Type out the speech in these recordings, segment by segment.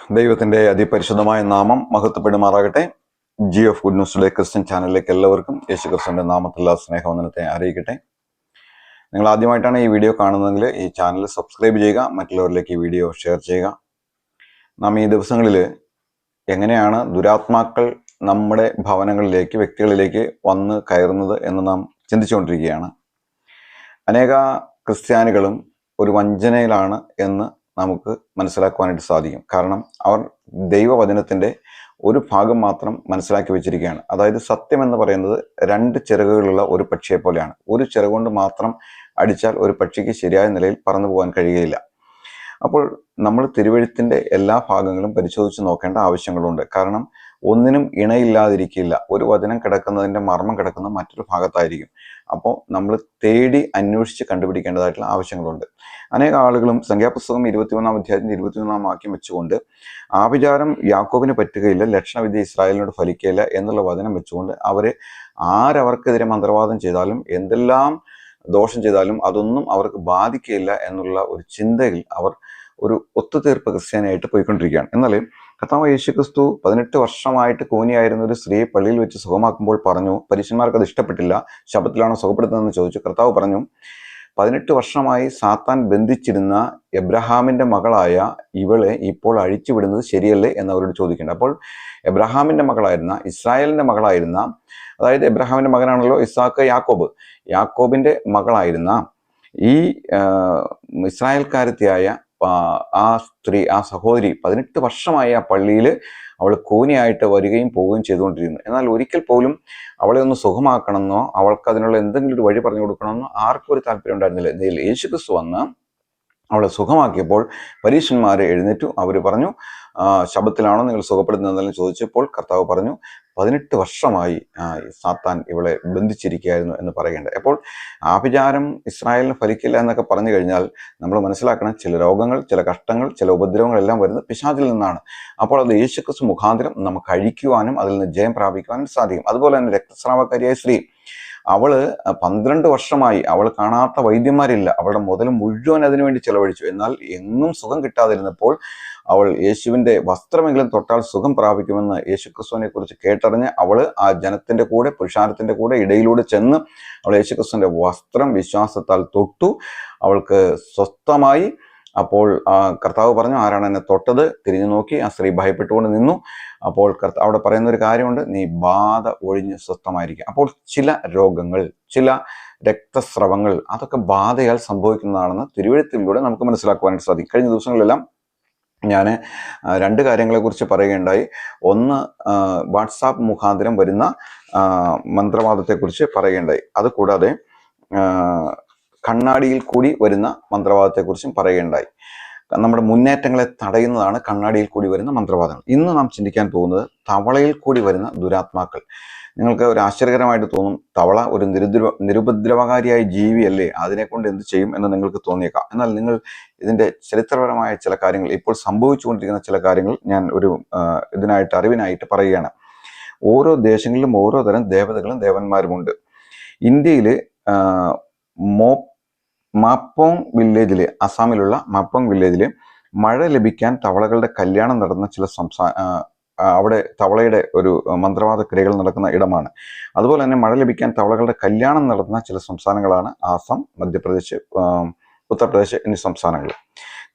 ദൈവത്തിന്റെ അതിപരിശുദ്ധമായ നാമം മഹത്വപ്പെടുമാറാകട്ടെ. G of good ന്യൂസിലെ Christian ചാനലിലേക്ക് എല്ലാവർക്കും യേശുക്രിസ്തുവിന്റെ നാമത്തിലുള്ള സ്നേഹവന്ദനത്തെ അറിയിക്കട്ടെ. നിങ്ങൾ ആദ്യമായിട്ടാണ് ഈ വീഡിയോ കാണുന്നതെങ്കിൽ ഈ ചാനൽ സബ്സ്ക്രൈബ് ചെയ്യുക, മറ്റുള്ളവരിലേക്ക് ഈ വീഡിയോ ഷെയർ ചെയ്യുക. നാം ഈ ദിവസങ്ങളിൽ എങ്ങനെയാണ് ദുരാത്മാക്കൾ നമ്മുടെ ഭവനങ്ങളിലേക്ക്, വ്യക്തികളിലേക്ക് വന്ന് കയറുന്നത് എന്ന് നാം ചിന്തിച്ചുകൊണ്ടിരിക്കുകയാണ്. അനേക ക്രിസ്ത്യാനികളും ഒരു വഞ്ചനയിലാണ് എന്ന് നമുക്ക് മനസ്സിലാക്കുവാനായിട്ട് സാധിക്കും. കാരണം അവർ ദൈവവചനത്തിൻ്റെ ഒരു ഭാഗം മാത്രം മനസ്സിലാക്കി വെച്ചിരിക്കുകയാണ്. അതായത് സത്യം എന്ന് പറയുന്നത് രണ്ട് ചിറകുകളുള്ള ഒരു പക്ഷിയെ പോലെയാണ്. ഒരു ചിറകുകൊണ്ട് മാത്രം അടിച്ചാൽ ഒരു പക്ഷിക്ക് ശരിയായ നിലയിൽ പറന്നു പോകാൻ കഴിയുകയില്ല. അപ്പോൾ നമ്മൾ തിരുവെഴുത്തിൻ്റെ എല്ലാ ഭാഗങ്ങളും പരിശോധിച്ച് നോക്കേണ്ട ആവശ്യങ്ങളുണ്ട്. കാരണം ഒന്നിനും ഇണയില്ലാതിരിക്കില്ല. ഒരു വചനം കിടക്കുന്നതിൻ്റെ മർമ്മം കിടക്കുന്നത് മറ്റൊരു ഭാഗത്തായിരിക്കും. അപ്പോൾ നമ്മൾ തേടി അന്വേഷിച്ച് കണ്ടുപിടിക്കേണ്ടതായിട്ടുള്ള ആവശ്യങ്ങളുണ്ട്. അനേക ആളുകളും സംഖ്യാപുസ്തകം 21-ാം അധ്യായത്തിൻ്റെ 21-ാം വാക്യം വെച്ചുകൊണ്ട് ആഭിചാരം യാക്കോബിന് പറ്റുകയില്ല, ലക്ഷണവിദ്യ ഇസ്രായേലിനോട് ഫലിക്കുകയില്ല എന്നുള്ള വചനം വെച്ചുകൊണ്ട് ആരവർക്കെതിരെ മന്ത്രവാദം ചെയ്താലും എന്തെല്ലാം ദോഷം ചെയ്താലും അതൊന്നും അവർക്ക് ബാധിക്കുകയില്ല എന്നുള്ള ഒരു ചിന്തയിൽ അവർ ഒരു ഒത്തുതീർപ്പ് ക്രിസ്ത്യാനിയായിട്ട് പോയിക്കൊണ്ടിരിക്കുകയാണ്. എന്നാൽ കർത്താവ് യേശുക്രിസ്തു 18 വർഷമായിട്ട് കൂനിയായിരുന്ന ഒരു സ്ത്രീയെ പള്ളിയിൽ വെച്ച് സുഖമാക്കുമ്പോൾ പറഞ്ഞു, പരീശന്മാർക്ക് അത് ഇഷ്ടപ്പെട്ടില്ല, ശബത്തിലാണോ സുഖപ്പെടുത്തുന്നതെന്ന് ചോദിച്ചു. കർത്താവ് പറഞ്ഞു, 18 വർഷമായി സാത്താൻ ബന്ധിച്ചിരുന്ന എബ്രഹാമിൻ്റെ മകളായ ഇവളെ ഇപ്പോൾ അഴിച്ചുവിടുന്നത് ശരിയല്ലേ എന്ന് അവരോട് ചോദിക്കേണ്ടത്. അപ്പോൾ എബ്രഹാമിൻ്റെ മകളായിരുന്ന, ഇസ്രായേലിൻ്റെ മകളായിരുന്ന, അതായത് എബ്രഹാമിൻ്റെ മകനാണല്ലോ ഇസ്ഹാക്ക്, യാക്കോബിൻ്റെ മകളായിരുന്ന ഈ ഇസ്രായേൽക്കാരത്തിയായ ആ സ്ത്രീ, ആ സഹോദരി 18 വർഷമായി ആ പള്ളിയിൽ അവൾ കൂനിയായിട്ട് വരികയും പോവുകയും ചെയ്തുകൊണ്ടിരുന്നു. എന്നാൽ ഒരിക്കൽ പോലും അവളെ ഒന്ന് സുഖമാക്കണമെന്നോ അവൾക്ക് അതിനുള്ള എന്തെങ്കിലും ഒരു വഴി പറഞ്ഞു കൊടുക്കണമെന്നോ ആർക്കും ഒരു താല്പര്യം ഉണ്ടായിരുന്നില്ല. ഇതിൽ യേശുക്രിസ്തു വന്ന് അവളെ സുഖമാക്കിയപ്പോൾ പരീശന്മാർ എഴുന്നേറ്റു. അവർ പറഞ്ഞു, ശബത്തിലാണോ നിങ്ങൾ സുഖപ്പെടുത്തുന്നതെന്ന് ചോദിച്ചപ്പോൾ കർത്താവ് പറഞ്ഞു, 18 വർഷമായി സാത്താൻ ഇവളെ ബന്ധിച്ചിരിക്കുകയായിരുന്നു എന്ന് പറയേണ്ടത്. അപ്പോൾ ആഭിചാരം ഇസ്രായേലിന് ഫലിക്കില്ല എന്നൊക്കെ പറഞ്ഞു കഴിഞ്ഞാൽ നമ്മൾ മനസ്സിലാക്കണം, ചില രോഗങ്ങൾ, ചില കഷ്ടങ്ങൾ, ചില ഉപദ്രവങ്ങളെല്ലാം വരുന്നത് പിശാചിൽ നിന്നാണ്. അപ്പോൾ അത് യേശുക്രിസ്തു മുഖാന്തരം നമുക്ക് അഴിക്കുവാനും അതിൽ നിന്ന് ജയം പ്രാപിക്കുവാനും സാധിക്കും. അതുപോലെ തന്നെ രക്തസ്രാവക്കാരിയായ സ്ത്രീ, അവള് 12 വർഷമായി അവൾ കാണാത്ത വൈദ്യന്മാരില്ല, അവളുടെ മുതൽ മുഴുവൻ അതിനുവേണ്ടി ചെലവഴിച്ചു. എന്നാൽ എങ്ങും സുഖം കിട്ടാതിരുന്നപ്പോൾ അവൾ യേശുവിൻ്റെ വസ്ത്രമെങ്കിലും തൊട്ടാൽ സുഖം പ്രാപിക്കുമെന്ന് യേശുക്രിസ്തുവിനെ കുറിച്ച് കേട്ടറിഞ്ഞ് അവൾ ആ ജനത്തിൻ്റെ കൂടെ, പുരുഷാരത്തിൻ്റെ കൂടെ ഇടയിലൂടെ ചെന്ന് അവൾ യേശുക്രിസ്തുവിൻ്റെ വസ്ത്രം വിശ്വാസത്താൽ തൊട്ടു. അവൾക്ക് സ്വസ്ഥമായി. അപ്പോൾ കർത്താവ് പറഞ്ഞു, ആരാണ് എന്നെ തൊട്ടത്? തിരിഞ്ഞു നോക്കി ആ സ്ത്രീ ഭയപ്പെട്ടുകൊണ്ട് നിന്നു. അപ്പോൾ അവിടെ പറയുന്ന ഒരു കാര്യമുണ്ട്, നീ ബാധ ഒഴിഞ്ഞ് സ്വസ്ഥമായിരിക്കും. അപ്പോൾ ചില രോഗങ്ങൾ, ചില രക്തസ്രവങ്ങൾ, അതൊക്കെ ബാധയാൽ സംഭവിക്കുന്നതാണെന്ന് തിരുവെഴുത്തിലൂടെ നമുക്ക് മനസ്സിലാക്കുവാനായിട്ട് സാധിക്കും. കഴിഞ്ഞ ദിവസങ്ങളിലെല്ലാം ഞാൻ 2 കാര്യങ്ങളെക്കുറിച്ച് പറയുകയുണ്ടായി. ഒന്ന്, വാട്സാപ്പ് മുഖാന്തരം വരുന്ന മന്ത്രവാദത്തെക്കുറിച്ച് പറയുകയുണ്ടായി. അതുകൂടാതെ കണ്ണാടിയിൽ കൂടി വരുന്ന മന്ത്രവാദത്തെക്കുറിച്ചും പറയുകയുണ്ടായി. നമ്മുടെ മുന്നേറ്റങ്ങളെ തടയുന്നതാണ് കണ്ണാടിയിൽ കൂടി വരുന്ന മന്ത്രവാദങ്ങൾ. ഇന്ന് നാം ചിന്തിക്കാൻ പോകുന്നത് തവളയിൽ കൂടി വരുന്ന ദുരാത്മാക്കൾ. നിങ്ങൾക്ക് ഒരു ആശ്ചര്യകരമായിട്ട് തോന്നും, തവള ഒരു നിരുപദ്രവകാരിയായ ജീവിയല്ലേ, അതിനെക്കൊണ്ട് എന്ത് ചെയ്യും എന്ന് നിങ്ങൾക്ക് തോന്നിയേക്കാം. എന്നാൽ നിങ്ങൾ ഇതിൻ്റെ ചരിത്രപരമായ ചില കാര്യങ്ങൾ, ഇപ്പോൾ സംഭവിച്ചുകൊണ്ടിരിക്കുന്ന ചില കാര്യങ്ങൾ ഞാൻ ഇതിനായിട്ട് അറിവിനായിട്ട് പറയുകയാണ്. ഓരോ ദേശങ്ങളിലും ഓരോ തരം ദേവതകളും ദേവന്മാരുമുണ്ട്. ഇന്ത്യയിൽ മാപ്പോങ് വില്ലേജിൽ, അസാമിലുള്ള മാപ്പോങ് വില്ലേജിൽ മഴ ലഭിക്കാൻ തവളകളുടെ കല്യാണം നടന്ന ചില അവിടെ തവളയുടെ ഒരു മന്ത്രവാദ ക്രിയകൾ നടക്കുന്ന ഇടമാണ്. അതുപോലെ തന്നെ മഴ ലഭിക്കാൻ തവളകളുടെ കല്യാണം നടന്ന ചില സംസ്ഥാനങ്ങളാണ് ആസാം, മധ്യപ്രദേശ്, ഉത്തർപ്രദേശ് എന്നീ സംസ്ഥാനങ്ങൾ.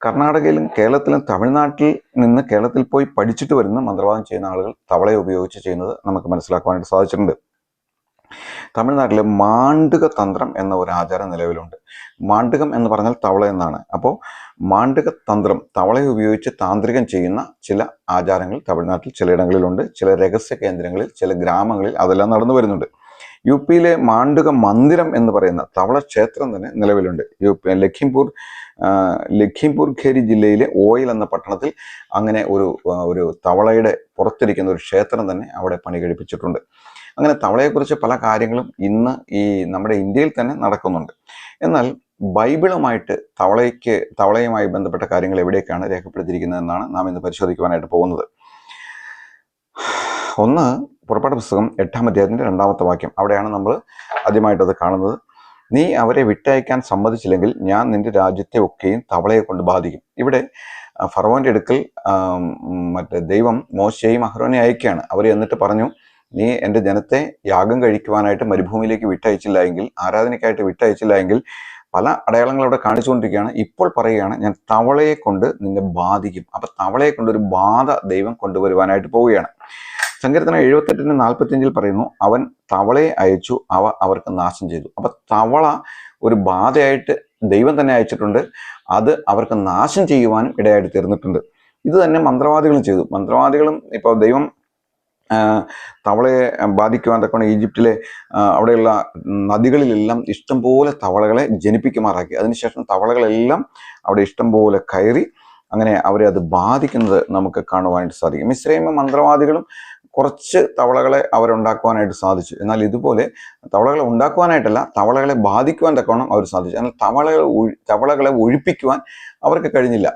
കർണാടകയിലും കേരളത്തിലും തമിഴ്നാട്ടിൽ നിന്ന് കേരളത്തിൽ പോയി പഠിച്ചിട്ട് വരുന്ന മന്ത്രവാദം ചെയ്യുന്ന ആളുകൾ തവളയെ ഉപയോഗിച്ച് ചെയ്യുന്നത് നമുക്ക് മനസ്സിലാക്കുവാനായിട്ട് സാധിച്ചിട്ടുണ്ട്. തമിഴ്നാട്ടിലെ മാണ്ഡുക തന്ത്രം എന്ന ഒരു ആചാരം നിലവിലുണ്ട്. മാണ്ഡുകം എന്ന് പറഞ്ഞാൽ തവള എന്നാണ്. അപ്പോൾ മാണ്ഡുക തന്ത്രം, തവളയെ ഉപയോഗിച്ച് താന്ത്രികം ചെയ്യുന്ന ചില ആചാരങ്ങൾ തമിഴ്നാട്ടിൽ ചിലയിടങ്ങളിലുണ്ട്. ചില രഹസ്യ കേന്ദ്രങ്ങളിൽ, ചില ഗ്രാമങ്ങളിൽ അതെല്ലാം നടന്നു വരുന്നുണ്ട്. യു പിയിലെ മാണ്ഡുക മന്ദിരം എന്ന് പറയുന്ന തവള ക്ഷേത്രം തന്നെ നിലവിലുണ്ട്. ലഖിംപൂർ ഖേരി ജില്ലയിലെ ഓയിൽ എന്ന പട്ടണത്തിൽ അങ്ങനെ ഒരു തവളയുടെ പുറത്തിരിക്കുന്ന ഒരു ക്ഷേത്രം തന്നെ അവിടെ പണി കഴിപ്പിച്ചിട്ടുണ്ട്. അങ്ങനെ തവളയെക്കുറിച്ച് പല കാര്യങ്ങളും ഇന്ന് ഈ നമ്മുടെ ഇന്ത്യയിൽ തന്നെ നടക്കുന്നുണ്ട്. എന്നാൽ ബൈബിളുമായിട്ട് തവളയുമായി ബന്ധപ്പെട്ട കാര്യങ്ങൾ എവിടേക്കാണ് രേഖപ്പെടുത്തിയിരിക്കുന്നതെന്നാണ് നാം ഇന്ന് പരിശോധിക്കുവാനായിട്ട് പോകുന്നത്. ഒന്ന്, പുറപ്പാട് പുസ്തകം 8-ാം അധ്യായത്തിൻ്റെ 2-ാമത്തെ വാക്യം. അവിടെയാണ് നമ്മൾ ആദ്യമായിട്ടത് കാണുന്നത്. നീ അവരെ വിട്ടയക്കാൻ സമ്മതിച്ചില്ലെങ്കിൽ ഞാൻ നിന്റെ രാജ്യത്തെ ഒക്കെയും തവളയെ കൊണ്ട് ബാധിക്കും. ഇവിടെ ഫറവോന്റെ അടുക്കൽ മറ്റേ ദൈവം മോശയെയും അഹ്റോനെ അയക്കുകയാണ്. അവർ എന്നിട്ട് പറഞ്ഞു, നീ എൻ്റെ ജനത്തെ യാഗം കഴിക്കുവാനായിട്ട് മരുഭൂമിയിലേക്ക് വിട്ടയച്ചില്ല എങ്കിൽ, ആരാധനയ്ക്കായിട്ട് വിട്ടയച്ചില്ല എങ്കിൽ പല അടയാളങ്ങൾ അവിടെ കാണിച്ചുകൊണ്ടിരിക്കുകയാണ്. ഇപ്പോൾ പറയുകയാണ്, ഞാൻ തവളയെ കൊണ്ട് നിന്നെ ബാധിക്കും. അപ്പൊ തവളയെ കൊണ്ട് ഒരു ബാധ ദൈവം കൊണ്ടുവരുവാനായിട്ട് പോവുകയാണ്. സങ്കീർത്തനം 78:45 പറയുന്നു, അവൻ തവളയെ അയച്ചു, അവ അവർക്ക് നാശം ചെയ്തു. അപ്പൊ തവള ഒരു ബാധയായിട്ട് ദൈവം തന്നെ അയച്ചിട്ടുണ്ട്. അത് അവർക്ക് നാശം ചെയ്യുവാനും ഇടയായിട്ട് തീർന്നിട്ടുണ്ട്. ഇത് തന്നെ മന്ത്രവാദികളും ചെയ്തു. മന്ത്രവാദികളും ഇപ്പോൾ ദൈവം തവളയെ ബാധിക്കുവാൻ തക്കവണ്ണം ഈജിപ്തിലെ അവിടെയുള്ള നദികളിലെല്ലാം ഇഷ്ടംപോലെ തവളകളെ ജനിപ്പിക്കുമാറാക്കി. അതിനുശേഷം തവളകളെല്ലാം അവിടെ ഇഷ്ടംപോലെ കയറി അങ്ങനെ അവരെ അത് ബാധിക്കുന്നത് നമുക്ക് കാണുവാനായിട്ട് സാധിക്കും. മിസ്രൈമ മന്ത്രവാദികളും കുറച്ച് തവളകളെ അവരുണ്ടാക്കുവാനായിട്ട് സാധിച്ചു. എന്നാൽ ഇതുപോലെ തവളകളെ ഉണ്ടാക്കുവാനായിട്ടല്ല, തവളകളെ ബാധിക്കുവാൻ തക്കവണ്ണം അവർ സാധിച്ചു. എന്നാൽ തവളകളെ ഒഴിപ്പിക്കുവാൻ അവർക്ക് കഴിഞ്ഞില്ല.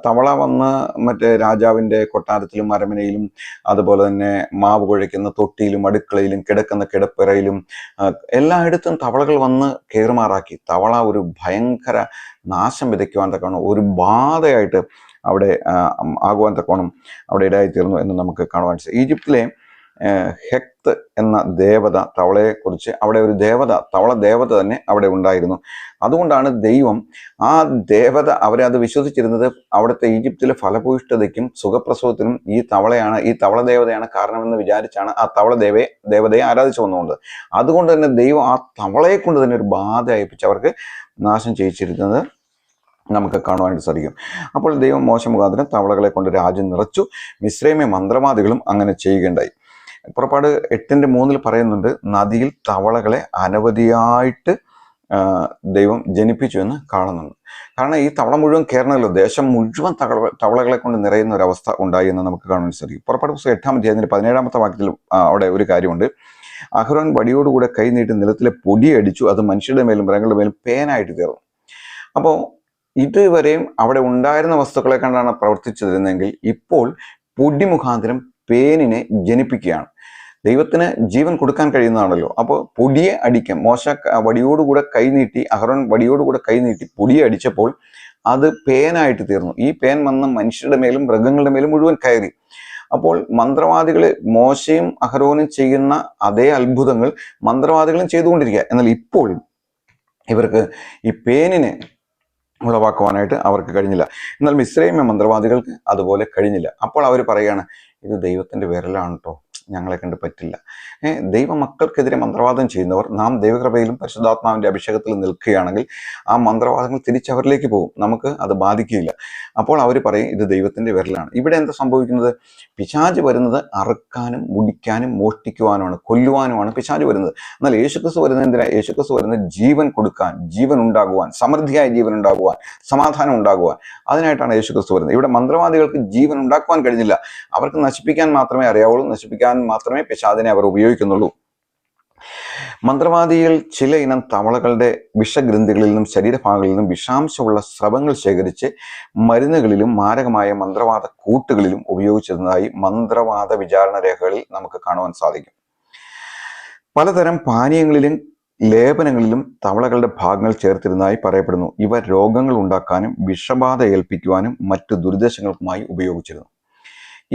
തവള വന്ന് മറ്റേ രാജാവിൻ്റെ കൊട്ടാരത്തിലും അരമനയിലും അതുപോലെ തന്നെ മാവ് കുഴയ്ക്കുന്ന തൊട്ടിയിലും അടുക്കളയിലും കിടക്കുന്ന കിടപ്പിറയിലും എല്ലായിടത്തും തവളകൾ വന്ന് കയറുമാറാക്കി. തവള ഒരു ഭയങ്കര നാശം വിതയ്ക്കുവാൻ തക്കവണ്ണം ഒരു ബാധയായിട്ട് അവിടെ ആകുവാൻ തക്കോണം അവിടെ ഇടയായിത്തീർന്നു എന്ന് നമുക്ക് കാണുവാൻ സാധിക്കും. ഈജിപ്തിലെ ഹെക്ത് എന്ന ദേവത, തവളയെക്കുറിച്ച് അവിടെ ഒരു ദേവത, തവള ദേവത തന്നെ അവിടെ ഉണ്ടായിരുന്നു. അതുകൊണ്ടാണ് ദൈവം ആ ദേവത, അവരെ അത് വിശ്വസിച്ചിരുന്നത് അവിടുത്തെ ഈജിപ്തിലെ ഫലഭൂയിഷ്ഠതയ്ക്കും സുഖപ്രസവത്തിനും ഈ തവളയാണ്, ഈ തവള ദേവതയാണ് കാരണമെന്ന് വിചാരിച്ചാണ് ആ തവള ദേവതയെ ആരാധിച്ചു വന്നുകൊണ്ട്. അതുകൊണ്ട് തന്നെ ദൈവം ആ തവളയെ കൊണ്ട് തന്നെ ഒരു ബാധ അയപ്പിച്ച് അവർക്ക് നാശം ചെയ്യിച്ചിരുന്നത് നമുക്ക് കാണുവാനായിട്ട് സാധിക്കും. അപ്പോൾ ദൈവം മോശ മുഖാന്തരം തവളകളെ കൊണ്ട് രാജ്യം നിറച്ചു. മിസ്രൈമ മന്ത്രവാദികളും അങ്ങനെ ചെയ്യുകയുണ്ടായി. പുറപ്പാട് 8:3 പറയുന്നുണ്ട്, നദിയിൽ തവളകളെ അനവധിയായിട്ട് ദൈവം ജനിപ്പിച്ചു എന്ന് കാണുന്നുണ്ട്. കാരണം ഈ തവള മുഴുവൻ കയറണമല്ലോ, ദേശം മുഴുവൻ തവളകളെ കൊണ്ട് നിറയുന്ന ഒരവസ്ഥ ഉണ്ടായി എന്ന് നമുക്ക് കാണാൻ സാധിക്കും. പുറപ്പാട് പുസ്തകം 8-ാം അധ്യായത്തിന്റെ 17-ാമത്തെ വാക്യത്തിൽ അവിടെ ഒരു കാര്യമുണ്ട്. അഹ്റോൻ വടിയോടുകൂടെ കൈ നീട്ടി നിലത്തിലെ പൊടി അടിച്ചു, അത് മനുഷ്യരുടെ മേലും മൃഗങ്ങളുടെ മേലും പേനായിട്ട് തീർന്നു. അപ്പോൾ ഇതുവരെയും അവിടെ ഉണ്ടായിരുന്ന വസ്തുക്കളെ കണ്ടാണ് പ്രവർത്തിച്ചിരുന്നെങ്കിൽ ഇപ്പോൾ പൊടി മുഖാന്തരം പേനിനെ ജനിപ്പിക്കുകയാണ്. ദൈവത്തിന് ജീവൻ കൊടുക്കാൻ കഴിയുന്നതാണല്ലോ. അപ്പോൾ പൊടിയെ അടിക്കാം. മോശ വടിയോടുകൂടെ കൈനീട്ടി, അഹ്റോൻ വടിയോടുകൂടെ കൈനീട്ടി പൊടിയെ അടിച്ചപ്പോൾ അത് പേനായിട്ട് തീർന്നു. ഈ പേൻ വന്ന് മനുഷ്യരുടെ മേലും മൃഗങ്ങളുടെ മേലും മുഴുവൻ കയറി. അപ്പോൾ മന്ത്രവാദികള് മോശയും അഹ്റോനും ചെയ്യുന്ന അതേ അത്ഭുതങ്ങൾ മന്ത്രവാദികളും ചെയ്തുകൊണ്ടിരിക്കുക. എന്നാൽ ഇപ്പോൾ ഇവർക്ക് ഈ പേനിനെ ഉളവാക്കുവാനായിട്ട് അവർക്ക് കഴിഞ്ഞില്ല. എന്നാൽ മിസ്രൈമ മന്ത്രവാദികൾക്ക് അതുപോലെ കഴിഞ്ഞില്ല. അപ്പോൾ അവർ പറയുകയാണ്, ഇത് ദൈവത്തിൻ്റെ വിരലാണ് കേട്ടോ, ഞങ്ങളെ കണ്ട് പറ്റില്ല. ദൈവമക്കൾക്കെതിരെ മന്ത്രവാദം ചെയ്യുന്നവർ നാം ദൈവകൃപയിലും പരിശുദ്ധാത്മാവിൻ്റെ അഭിഷേകത്തിലും നിൽക്കുകയാണെങ്കിൽ ആ മന്ത്രവാദങ്ങൾ തിരിച്ചവരിലേക്ക് പോകും, നമുക്ക് അത് ബാധിക്കില്ല. അപ്പോൾ അവർ പറയും ഇത് ദൈവത്തിൻ്റെ വിരലാണ്. ഇവിടെ എന്താ സംഭവിക്കുന്നത്? പിശാച് വരുന്നത് അറുക്കാനും മുടിക്കാനും മോഷ്ടിക്കുവാനുമാണ്, കൊല്ലുവാനുമാണ് പിശാച് വരുന്നത്. എന്നാൽ യേശുക്രിസ്തു വരുന്നത് എന്തിനാ? യേശുക്രിസ്തു വരുന്നത് ജീവൻ കൊടുക്കാൻ, ജീവൻ ഉണ്ടാകുവാൻ, സമൃദ്ധിയായ ജീവൻ ഉണ്ടാകുവാൻ, സമാധാനം ഉണ്ടാകുവാൻ, അതിനായിട്ടാണ് യേശുക്രിസ്തു വരുന്നത്. ഇവിടെ മന്ത്രവാദികൾക്ക് ജീവൻ ഉണ്ടാക്കുവാൻ കഴിഞ്ഞില്ല. അവർക്ക് നശിപ്പിക്കാൻ മാത്രമേ അറിയാവുള്ളൂ, നശിപ്പിക്കാൻ മാത്രമേ പിശാചിനെ അവർ ഉപയോഗിക്കുന്നുള്ളൂ. മന്ത്രവാദികൾ ചില ഇനം തവളകളുടെ വിഷഗ്രന്ഥികളിൽ നിന്നും ശരീരഭാഗങ്ങളിൽ നിന്നും വിഷാംശമുള്ള സ്രവങ്ങൾ ശേഖരിച്ച് മരുന്നുകളിലും മാരകമായ മന്ത്രവാദ കൂട്ടുകളിലും ഉപയോഗിച്ചിരുന്നതായി മന്ത്രവാദ വിചാരണ രേഖകളിൽ നമുക്ക് കാണുവാൻ സാധിക്കും. പലതരം പാനീയങ്ങളിലും ലേപനങ്ങളിലും തവളകളുടെ ഭാഗങ്ങൾ ചേർത്തിരുന്നതായി പറയപ്പെടുന്നു. ഇവ രോഗങ്ങൾ ഉണ്ടാക്കാനും വിഷബാധ ഏൽപ്പിക്കുവാനും മറ്റു ദുരുദ്ദേശങ്ങൾക്കുമായി ഉപയോഗിച്ചിരുന്നു.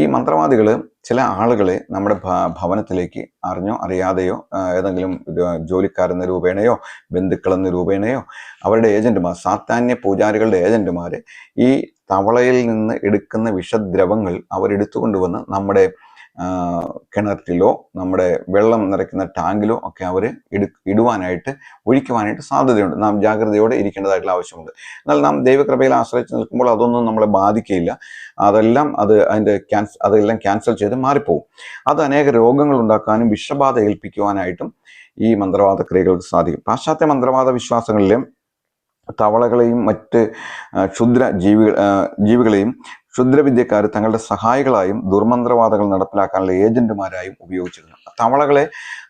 ഈ മന്ത്രവാദികൾ ചില ആളുകളെ നമ്മുടെ ഭവനത്തിലേക്ക് അറിഞ്ഞോ അറിയാതെയോ ഏതെങ്കിലും ജോലിക്കാരെന്ന രൂപേണയോ ബന്ധുക്കളെന്ന രൂപേണയോ അവരുടെ ഏജന്റുമാർ, സാത്താന്യ പൂജാരികളുടെ ഏജന്റുമാർ ഈ തവളയിൽ നിന്ന് എടുക്കുന്ന വിഷദ്രവങ്ങൾ അവരെടുത്തുകൊണ്ടുവന്ന് നമ്മുടെ കിണറ്റിലോ നമ്മുടെ വെള്ളം നിറയ്ക്കുന്ന ടാങ്കിലോ ഒക്കെ അവർ ഒഴിക്കുവാനായിട്ട് സാധ്യതയുണ്ട്. നാം ജാഗ്രതയോടെ ഇരിക്കേണ്ടതായിട്ടുള്ള ആവശ്യമുണ്ട്. എന്നാൽ നാം ദൈവകൃപയിൽ ആശ്രയിച്ച് നിൽക്കുമ്പോൾ അതൊന്നും നമ്മളെ ബാധിക്കുകയില്ല. അതെല്ലാം ക്യാൻസൽ ചെയ്ത് മാറിപ്പോകും. അത് അനേക രോഗങ്ങൾ ഉണ്ടാക്കാനും വിഷബാധ ഏൽപ്പിക്കുവാനായിട്ടും ഈ മന്ത്രവാദ ക്രിയകൾക്ക് സാധിക്കും. പാശ്ചാത്യ മന്ത്രവാദ വിശ്വാസങ്ങളിലെ തവളകളെയും മറ്റ് ക്ഷുദ്ര ജീവികളെയും ക്ഷുദ്രവിദ്യക്കാർ തങ്ങളുടെ സഹായികളായും ദുർമന്ത്രവാദങ്ങൾ നടപ്പിലാക്കാനുള്ള ഏജന്റുമാരായും ഉപയോഗിച്ചിരുന്നു. തവളകളെ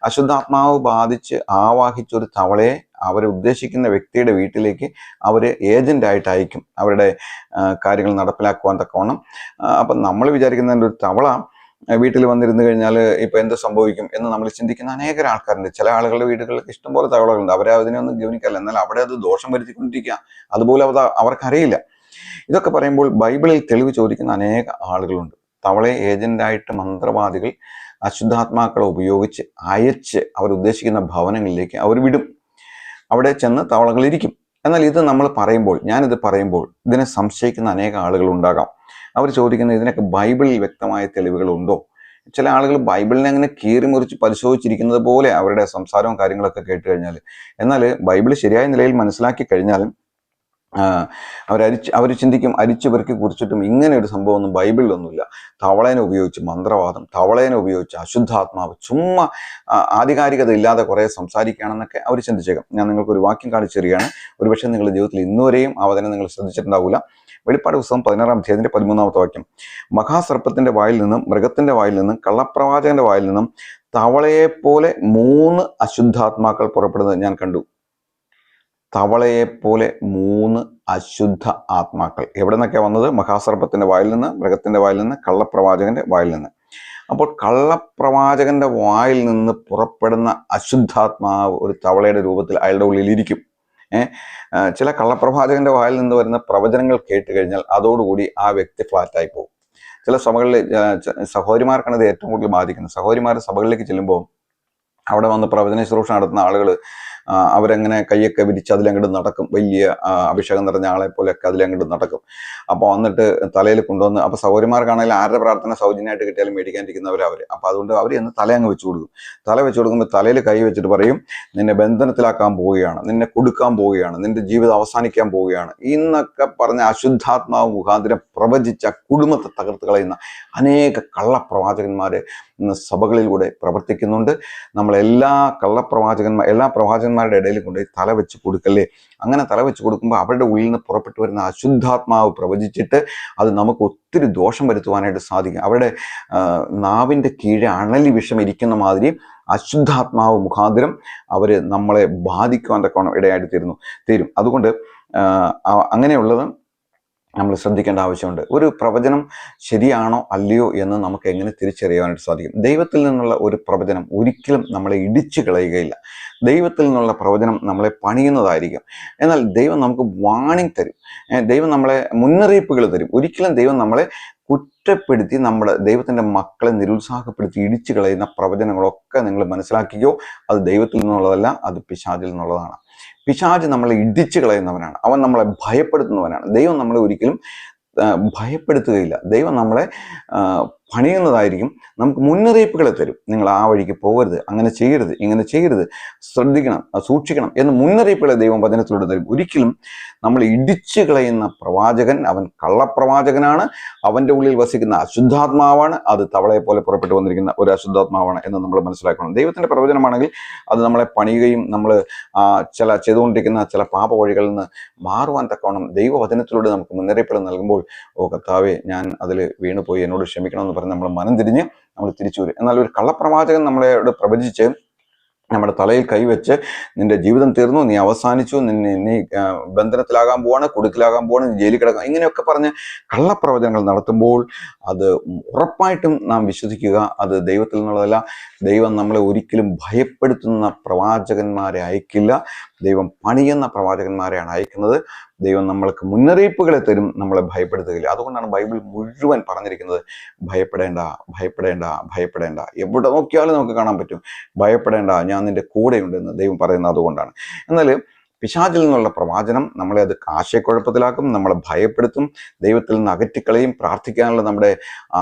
അശുദ്ധാത്മാവ് ബാധിച്ച് ആവാഹിച്ചൊരു തവളയെ അവരെ ഉദ്ദേശിക്കുന്ന വ്യക്തിയുടെ വീട്ടിലേക്ക് അവർ ഏജന്റായിട്ട് അയക്കും, അവരുടെ കാര്യങ്ങൾ നടപ്പിലാക്കുവാൻ തക്കവണ്ണം. അപ്പം നമ്മൾ വിചാരിക്കുന്നതിൻ്റെ ഒരു തവള വീട്ടിൽ വന്നിരുന്നു കഴിഞ്ഞാൽ ഇപ്പം എന്ത് സംഭവിക്കും എന്ന് നമ്മൾ ചിന്തിക്കുന്ന അനേകം ആൾക്കാരുണ്ട്. ചില ആളുകളുടെ വീടുകളിൽ ഇഷ്ടംപോലെ തവളകളുണ്ട്, അവരെ അതിനെയൊന്നും ഗവനിക്കാറില്ല. എന്നാൽ അവിടെ അത് ദോഷം വരുത്തിക്കൊണ്ടിരിക്കുക, അതുപോലെ അവർക്കറിയില്ല. ഇതൊക്കെ പറയുമ്പോൾ ബൈബിളിൽ തെളിവ് ചോദിക്കുന്ന അനേക ആളുകളുണ്ട്. തവളയെ ഏജന്റായിട്ട് മന്ത്രവാദികൾ അശുദ്ധാത്മാക്കളെ ഉപയോഗിച്ച് അയച്ച് അവരുദ്ദേശിക്കുന്ന ഭവനങ്ങളിലേക്ക് അവർ വിടും. അവിടെ ചെന്ന് തവളകൾ ഇരിക്കും. എന്നാൽ ഇത് നമ്മൾ പറയുമ്പോൾ, ഞാനിത് പറയുമ്പോൾ ഇതിനെ സംശയിക്കുന്ന അനേക ആളുകൾ ഉണ്ടാകാം. അവർ ചോദിക്കുന്നത് ഇതിനൊക്കെ ബൈബിളിൽ വ്യക്തമായ തെളിവുകളുണ്ടോ? ചില ആളുകൾ ബൈബിളിനെ അങ്ങനെ കീറി മുറിച്ച് പരിശോധിച്ചിരിക്കുന്നത് പോലെ അവരുടെ സംസാരവും കാര്യങ്ങളൊക്കെ കേട്ട് കഴിഞ്ഞാൽ, എന്നാൽ ബൈബിൾ ശരിയായ നിലയിൽ മനസ്സിലാക്കി കഴിഞ്ഞാൽ അവർ ചിന്തിക്കും, അരിച്ചു പെറുക്കി കുറിച്ചിട്ടും ഇങ്ങനെ ഒരു സംഭവമൊന്നും ബൈബിളിലൊന്നുമില്ല. തവളേനെ ഉപയോഗിച്ച് മന്ത്രവാദം, തവളേനെ ഉപയോഗിച്ച് അശുദ്ധാത്മാവ്, ചുമ്മാ ആധികാരികത ഇല്ലാതെ കുറേ സംസാരിക്കുകയാണെന്നൊക്കെ അവർ ചിന്തിച്ചേക്കാം. ഞാൻ നിങ്ങൾക്ക് ഒരു വാക്യം കാണിച്ചെറിയാണ്. ഒരുപക്ഷെ നിങ്ങളുടെ ജീവിതത്തിൽ ഇന്നുവരെയും ആ വചനം നിങ്ങൾ ശ്രദ്ധിച്ചിട്ടുണ്ടാവില്ല. വെളിപ്പാട് പുസ്തകം 16-ാം അധ്യായത്തിന്റെ 13-ാമത്തെ വാക്യം. മഹാസർപ്പത്തിന്റെ വായിൽ നിന്നും, മൃഗത്തിന്റെ വായിൽ നിന്നും, കള്ളപ്രവാചകന്റെ വായിൽ നിന്നും തവളയെപ്പോലെ 3 അശുദ്ധാത്മാക്കൾ പുറപ്പെടുന്നത് ഞാൻ കണ്ടു. തവളയെപ്പോലെ 3 അശുദ്ധ ആത്മാക്കൾ. എവിടെ നിന്നൊക്കെയാണ് വന്നത്? മഹാസർപ്പത്തിന്റെ വായിൽ നിന്ന്, മൃഗത്തിന്റെ വായിൽ നിന്ന്, കള്ളപ്രവാചകന്റെ വായിൽ നിന്ന്. അപ്പോൾ കള്ളപ്രവാചകന്റെ വായിൽ നിന്ന് പുറപ്പെടുന്ന അശുദ്ധാത്മാവ് ഒരു തവളയുടെ രൂപത്തിൽ അയാളുടെ ഉള്ളിലിരിക്കും. ചില കള്ളപ്രവാചകന്റെ വായിൽ നിന്ന് വരുന്ന പ്രവചനങ്ങൾ കേട്ട് കഴിഞ്ഞാൽ അതോടുകൂടി ആ വ്യക്തി ഫ്ലാറ്റായി പോകും. ചില സഭകളിൽ സഹോദരിമാർക്കാണ് ഇത് ഏറ്റവും കൂടുതൽ ബാധിക്കുന്നത്. സഹോദരിമാർ സഭകളിലേക്ക് ചെല്ലുമ്പോൾ അവിടെ വന്ന് പ്രവചന ശുശ്രൂഷ നടത്തുന്ന ആളുകൾ അവരങ്ങനെ കൈയൊക്കെ വിരിച്ച് അതിലങ്ങോട്ട് നടക്കും. വലിയ അഭിഷേകം നിറഞ്ഞ ആളെ പോലെയൊക്കെ അതിലങ്ങോട്ട് നടക്കും. അപ്പോൾ വന്നിട്ട് തലയിൽ കൊണ്ടുവന്ന്, അപ്പോൾ സൗകര്യമാർക്കാണെങ്കിൽ ആരുടെ പ്രാർത്ഥന സൗജന്യമായിട്ട് കിട്ടിയാലും മേടിക്കാനിരിക്കുന്നവരവർ. അപ്പോൾ അതുകൊണ്ട് അവർ എന്ന് തല അങ്ങ് വെച്ച് കൊടുക്കും. തല വെച്ച് കൊടുക്കുമ്പോൾ തലയിൽ കൈ വെച്ചിട്ട് പറയും, നിന്നെ ബന്ധനത്തിലാക്കാൻ പോവുകയാണ്, നിന്നെ കൊടുക്കാൻ പോവുകയാണ്, നിന്റെ ജീവിതം അവസാനിക്കാൻ പോവുകയാണ് എന്നൊക്കെ പറഞ്ഞ അശുദ്ധാത്മാവ് മുഖാന്തരം പ്രവചിച്ച കുടുംബത്തെ തകർത്ത് കളയുന്ന അനേക കള്ളപ്രവാചകന്മാർ ഇന്ന് സഭകളിലൂടെ പ്രവർത്തിക്കുന്നുണ്ട്. നമ്മളെല്ലാ എല്ലാ പ്രവാചകന്മാരുടെ ഇടയിൽ കൊണ്ടുപോയി തല വെച്ച് കൊടുക്കല്ലേ. അങ്ങനെ തല വെച്ച് കൊടുക്കുമ്പോൾ അവരുടെ ഉള്ളിൽ നിന്ന് പുറപ്പെട്ടു വരുന്ന അശുദ്ധാത്മാവ് പ്രവചിച്ചിട്ട് അത് നമുക്ക് ഒത്തിരി ദോഷം വരുത്തുവാനായിട്ട് സാധിക്കും. അവരുടെ നാവിൻ്റെ കീഴെ അണലി വിഷം ഇരിക്കുന്ന മാതിരി അശുദ്ധാത്മാവ് മുഖാന്തരം അവർ നമ്മളെ ബാധിക്കുവാൻ തക്കവണ്ണം ഇടയായിട്ട് തീരും. അതുകൊണ്ട് അങ്ങനെയുള്ളത് നമ്മൾ ശ്രദ്ധിക്കേണ്ട ആവശ്യമുണ്ട്. ഒരു പ്രവചനം ശരിയാണോ അല്ലയോ എന്ന് നമുക്ക് എങ്ങനെ തിരിച്ചറിയാനായിട്ട് സാധിക്കും? ദൈവത്തിൽ നിന്നുള്ള ഒരു പ്രവചനം ഒരിക്കലും നമ്മളെ ഇടിച്ചു കളയുകയില്ല. ദൈവത്തിൽ നിന്നുള്ള പ്രവചനം നമ്മളെ പണിയുന്നതായിരിക്കും. എന്നാൽ ദൈവം നമുക്ക് വാണിംഗ് തരും, ദൈവം നമ്മളെ മുന്നറിയിപ്പുകൾ തരും. ഒരിക്കലും ദൈവം നമ്മളെ കുറ്റപ്പെടുത്തി ദൈവത്തിൻ്റെ മക്കളെ നിരുത്സാഹപ്പെടുത്തി ഇടിച്ചു കളയുന്ന പ്രവചനങ്ങളൊക്കെ നിങ്ങൾ മനസ്സിലാക്കിയോ, അത് ദൈവത്തിൽ നിന്നുള്ളതല്ല, അത് പിശാചിൽ നിന്നുള്ളതാണ്. പിശാച് നമ്മളെ ഇടിച്ചു കളയുന്നവനാണ്, അവൻ നമ്മളെ ഭയപ്പെടുത്തുന്നവനാണ്. ദൈവം നമ്മളെ ഒരിക്കലും ഭയപ്പെടുത്തുകയില്ല. ദൈവം നമ്മളെ പണിയുന്നതായിരിക്കും, നമുക്ക് മുന്നറിയിപ്പുകളെ തരും. നിങ്ങൾ ആ വഴിക്ക് പോകരുത്, അങ്ങനെ ചെയ്യരുത്, ഇങ്ങനെ ചെയ്യരുത്, ശ്രദ്ധിക്കണം, സൂക്ഷിക്കണം എന്ന് മുന്നറിയിപ്പുകളെ ദൈവം വചനത്തിലൂടെ തരും. ഒരിക്കലും നമ്മൾ ഇടിച്ചു കളയുന്ന പ്രവാചകൻ അവൻ കള്ളപ്രവാചകനാണ്, അവൻ്റെ ഉള്ളിൽ വസിക്കുന്ന അശുദ്ധാത്മാവാണ്, അത് തവളയെ പോലെ പുറപ്പെട്ടു വന്നിരിക്കുന്ന ഒരു അശുദ്ധാത്മാവാണ് എന്ന് നമ്മൾ മനസ്സിലാക്കണം. ദൈവത്തിൻ്റെ പ്രവചനമാണെങ്കിൽ അത് നമ്മളെ പണിയുകയും നമ്മൾ ചെയ്തുകൊണ്ടിരിക്കുന്ന ചില പാപ വഴികളിൽ നിന്ന് മാറുവാൻ തക്കവണ്ണം ദൈവവചനത്തിലൂടെ നമുക്ക് മുന്നറിയിപ്പുകൾ നൽകുമ്പോൾ, ഓ കർത്താവേ, ഞാൻ അതിൽ വീണുപോയി, എന്നോട് ക്ഷമിക്കണമെന്ന് പറഞ്ഞ് നമ്മൾ മനം തിരിഞ്ഞ് നമ്മൾ തിരിച്ചു വരും. എന്നാൽ ഒരു കള്ളപ്രവാചകൻ നമ്മളോട് പ്രവചിച്ച് നമ്മുടെ തലയിൽ കൈവച്ച് നിന്റെ ജീവിതം തീർന്നു, നീ അവസാനിച്ചു, നീ ബന്ധനത്തിലാകാൻ പോവാണ്, കുടുക്കിലാകാൻ പോവാണ്, ജയിലിൽ കിടക്കാം, ഇങ്ങനെയൊക്കെ പറഞ്ഞ് കള്ളപ്രവചനങ്ങൾ നടത്തുമ്പോൾ അത് ഉറപ്പായിട്ടും നാം വിശ്വസിക്കുക, അത് ദൈവത്തിൽ നിന്നുള്ളതല്ല. ദൈവം നമ്മളെ ഒരിക്കലും ഭയപ്പെടുത്തുന്ന പ്രവാചകന്മാരെ അയക്കില്ല, ദൈവം പണിയുന്ന പ്രവാചകന്മാരെയാണ് അയക്കുന്നത്. ദൈവം നമ്മൾക്ക് മുന്നറിയിപ്പുകളെ തരും, നമ്മളെ ഭയപ്പെടുത്തുകയില്ല. അതുകൊണ്ടാണ് ബൈബിൾ മുഴുവൻ പറഞ്ഞിരിക്കുന്നത്, ഭയപ്പെടേണ്ട, ഭയപ്പെടേണ്ട, ഭയപ്പെടേണ്ട. എവിടെ നോക്കിയാലും നമുക്ക് കാണാൻ പറ്റും, ഭയപ്പെടേണ്ട, ഞാൻ നിന്റെ കൂടെയുണ്ടെന്ന് ദൈവം പറയുന്നത് അതുകൊണ്ടാണ്. എന്നാൽ പിശാചിൽ നിന്നുള്ള പ്രവാചനം നമ്മളെ അത് ആശയക്കുഴപ്പത്തിലാക്കും, നമ്മളെ ഭയപ്പെടുത്തും, ദൈവത്തിൽ നിന്ന് അകറ്റിക്കളയും, പ്രാർത്ഥിക്കാനുള്ള നമ്മുടെ